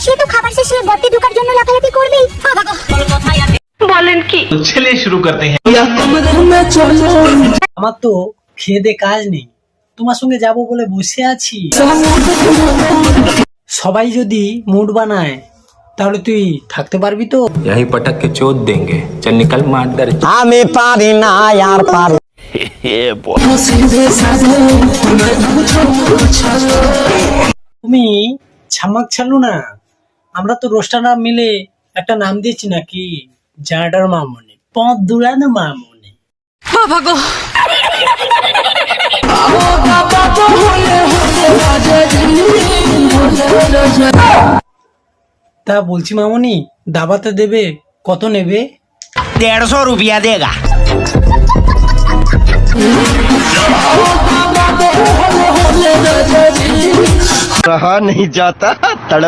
সে তো খাবার শেষে গর্তে ঢোকার জন্য লাফালাফি করবেই। বলেন কি? चलिए शुरू करते हैं। আমার তো খেয়ে দে কাজ নেই, তোমার সঙ্গে যাব বলে বসে আছি। সবাই যদি মুড বানায় তাহলে তুই থাকতে পারবি তো? यही पटक के चोट देंगे। चल निकल मादर। আমি পারি না আর পারি। তুমি ছামাক ছাড়লো না, আমরা তো রোস্টাররা মিলে একটা নাম দিয়েছি নাকি, জানাটার মামনি, পথ দূরানো মামনি। তা বলছি মামনি, দাবাতে দেবে কত নেবে? 150 रुपया देगा। रहा नहीं जाता, तड़प